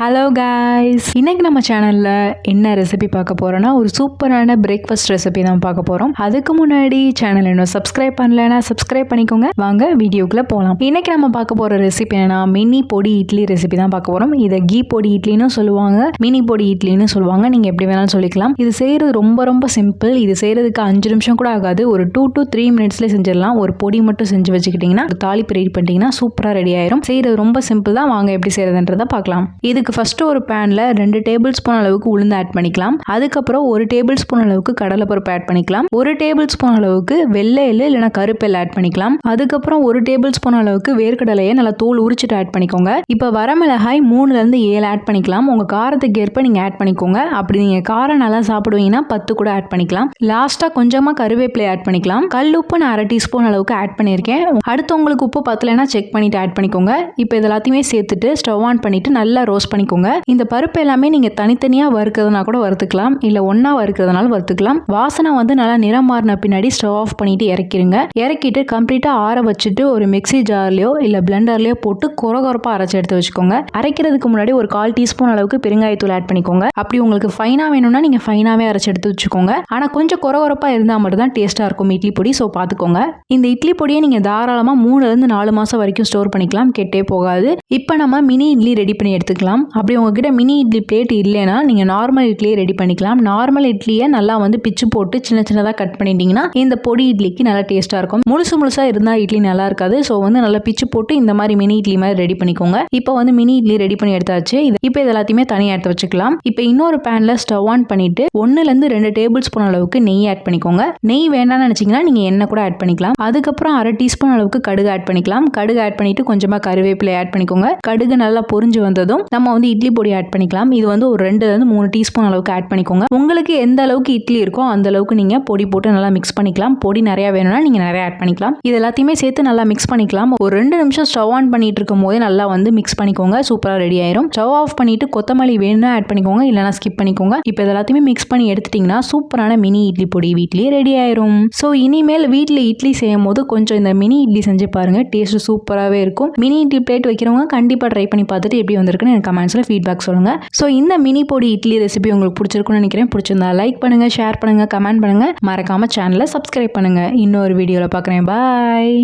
Hello guys, இன்னைக்கு நம்ம சேனலில் என்ன ரெசிபி பார்க்க போகிறோன்னா ஒரு சூப்பரான பிரேக்ஃபாஸ்ட் ரெசிபி தான் பார்க்க போகிறோம். அதுக்கு முன்னாடி சேனல் இன்னும் சப்ஸ்கிரைப் பண்ணலைன்னா சப்ஸ்கிரைப் பண்ணிக்கோங்க. வாங்க வீடியோக்குள்ளே போகலாம். இன்னைக்கு நம்ம பார்க்க போகிற ரெசிபி என்னன்னா மினி பொடி இட்லி ரெசிபி தான் பார்க்க போகிறோம். இதை கீ பொடி இட்லின்னு சொல்லுவாங்க, மினி பொடி இட்லின்னு சொல்லுவாங்க. நீங்கள் எப்படி வேணாலும் சொல்லிக்கலாம். இது செய்கிறது ரொம்ப ரொம்ப சிம்பிள். இது செய்கிறதுக்கு 5 நிமிஷம் கூட ஆகாது. ஒரு 2 to 3 மினிட்ஸ்லேயே செஞ்சிடலாம். ஒரு பொடி மட்டும் செஞ்சு வச்சுக்கிட்டிங்கன்னா ஒரு தாளிப்பு ரெடி பண்ணிட்டீங்கன்னா சூப்பராக ரெடி ஆயிரும். செய்கிறது ரொம்ப சிம்பிள் தான். வாங்க எப்படி செய்கிறதுன்றதை பார்க்கலாம். இதுக்கு ஃபர்ஸ்ட் ஒரு பேன்ல 2 டேபிள் ஸ்பூன் அளவுக்கு உளுந்து ஆட் பண்ணிக்கலாம். அதுக்கப்புறம் 1 டேபிள் ஸ்பூன் அளவுக்கு கடலைப்பருப்பு ஆட் பண்ணிக்கலாம். 1 டேபிள் ஸ்பூன் அளவுக்கு வெள்ளை எள்ளு இல்லைனா கருப்பெல் ஆட் பண்ணிக்கலாம். அதுக்கப்புறம் 1 டேபிள் ஸ்பூன் அளவுக்கு வேர்க்கடலையை நல்லா தோல் உரிச்சிட்டு ஆட் பண்ணிக்கோங்க. இப்போ வரமிளகாய் 3 இருந்து 7 ஆட் பண்ணிக்கலாம். உங்க காரத்துக்கு ஏற்ப நீங்க ஆட் பண்ணிக்கோங்க. அப்படி நீங்க காரம் நல்லா சாப்பிடுவீங்கன்னா 10 கூட ஆட் பண்ணிக்கலாம். லாஸ்டா கொஞ்சமா கருவேப்பிலை ஆட் பண்ணிக்கலாம். கல் உப்பு நான் 1/2 டீஸ்பூன் அளவுக்கு ஆட் பண்ணியிருக்கேன். அடுத்து உங்களுக்கு உப்பு பத்தலைன்னா செக் பண்ணிட்டு ஆட் பண்ணிக்கோங்க. இப்போ இது எல்லாத்தையுமே சேர்த்துட்டு ஸ்டவ் ஆன் பண்ணிட்டு நல்லா ரோஸ்ட் பண்ணிக்கோங்க. இந்த பருப்பு எல்லாமே நீங்க தனித்தனியா வறுக்கிறதுனா கூட வறுத்துக்கலாம், இல்ல ஒண்ணா வறுக்கிறதுனால வறுத்துக்கலாம். வாசனை வந்து நல்லா நிறம் மாறின பின்னாடி ஸ்டவ் ஆஃப் பண்ணிட்டு இறக்கிடுங்க. இறக்கிட்டு கம்ப்ளீட்டா ஆற வச்சுட்டு ஒரு மிக்ஸி ஜார்லயோ இல்ல பிளெண்டர்லயோ போட்டு கொரகொரப்பா அரைச்சு எடுத்து வச்சுக்கோங்க. அரைக்கிறதுக்கு முன்னாடி ஒரு 1/4 டீஸ்பூன் அளவுக்கு பெருங்காயத்தூள் ஆட் பண்ணிக்கோங்க. அப்படி உங்களுக்கு ஃபைனா வேணும்னா நீங்க ஃபைனாவே அரைச்சு எடுத்து வச்சுக்கோங்க. ஆனா கொஞ்சம் கொரகொரப்பா இருந்தா மட்டும் தான் டேஸ்டா இருக்கும் இட்லி பொடி. சோ பாத்துக்கோங்க. இந்த இட்லி பொடியை நீங்க தாராளமா 3 இருந்து 4 மாசம் வரைக்கும் ஸ்டோர் பண்ணிக்கலாம், கெட்டே போகாது. இப்போ நம்ம மினி இட்லி ரெடி பண்ணி எடுத்துக்கலாம். அப்படி உங்ககிட்ட மினி இட்லி பிளேட் இல்லைன்னா நீங்க நார்மல் இட்லியை ரெடி பண்ணிக்கலாம். நார்மல் இட்லியை நல்லா வந்து பிச்சு போட்டு சின்ன சின்னதாக கட் பண்ணிட்டீங்கன்னா இந்த பொடி இட்லிக்கு நல்லா டேஸ்டா இருக்கும். முழுசா இருந்தா இட்லி நல்லா இருக்காது. ஸோ வந்து நல்லா பிச்சு போட்டு இந்த மாதிரி மினி இட்லி மாதிரி ரெடி பண்ணிக்கோங்க. இப்போ வந்து மினி இட்லி ரெடி பண்ணி எடுத்தாச்சு. இப்போ இது எல்லாத்தையுமே தனியாக எடுத்து வச்சுக்கலாம். இப்போ இன்னொரு பேன்ல ஸ்டவ் ஆன் பண்ணிட்டு 1 இருந்து 2 டேபிள் ஸ்பூன் அளவுக்கு நெய் ஆட் பண்ணிக்கோங்க. நெய் வேண்டாம்னு நினைச்சீங்கன்னா நீங்க எண்ணெய் கூட ஆட் பண்ணிக்கலாம். அதுக்கப்புறம் 1/2 டீஸ்பூன் அளவுக்கு கடுகு ஆட் பண்ணிக்கலாம். கடுகு ஆட் பண்ணிட்டு கொஞ்சமா கருவேப்பிலை ஆட் பண்ணிக்கோங்க. கடுகு நல்லா பொரிஞ்சு வந்ததும் நம்ம வந்து இட்லி பொடி ஆட் பண்ணிக்கலாம். இது வந்து ஒரு 2 இருந்து 3 டீஸ்பூன் அளவுக்கு ஆட் பண்ணிக்கோங்க. உங்களுக்கு எந்த அளவுக்கு இட்லி இருக்கோ அந்த அளவுக்கு நீங்க பொடி போட்டு நல்லா மிக்ஸ் பண்ணிக்கலாம். பொடி நிறைய வேணும்னா நீங்க நிறைய ஆட் பண்ணிக்கலாம். இது எல்லாத்தையுமே சேர்த்து நல்லா மிக்ஸ் பண்ணிக்கலாம். ஒரு 2 நிமிஷம் ஸ்டவ் ஆன் பண்ணிட்டு இருக்கும் போதே நல்லா வந்து மிக்ஸ் பண்ணிக்கோங்க. சூப்பரா ரெடி ஆயிரும். ஸ்டவ் ஆஃப் பண்ணிட்டு கொத்தமல்லி வேணும்னா ஆட் பண்ணிக்கோங்க, இல்லைனா ஸ்கிப் பண்ணிக்கோங்க. இப்போ இது எல்லாத்தையுமே மிக்ஸ் பண்ணி எடுத்துட்டீங்கன்னா சூப்பரான மினி இட்லி பொடி வீட்லயே ரெடி ஆயிரும். ஸோ இனிமேல் வீட்டில் இட்லி செய்யும் போது கொஞ்சம் இந்த மினி இட்லி செஞ்சு பாருங்க. டேஸ்ட் சூப்பராகவே இருக்கும். மினி இட்லி பிளேட் வைக்கிறவங்க கண்டிப்பா ட்ரை பண்ணி பார்த்துட்டு எப்படி வந்திருக்குன்னு எனக்கு கமெண்ட்ஸ்ல ஃபீட்பேக் சொல்லுங்க. ஸோ இந்த மினி பொடி இட்லி ரெசிபி உங்களுக்கு பிடிச்சிருக்குன்னு நினைக்கிறேன். பிடிச்சிருந்தா லைக் பண்ணுங்க, ஷேர் பண்ணுங்க, கமெண்ட் பண்ணுங்க. மறக்காம சேனலை சப்ஸ்கிரைப் பண்ணுங்க. இன்னொரு வீடியோவில் பார்க்குறேன். பாய்.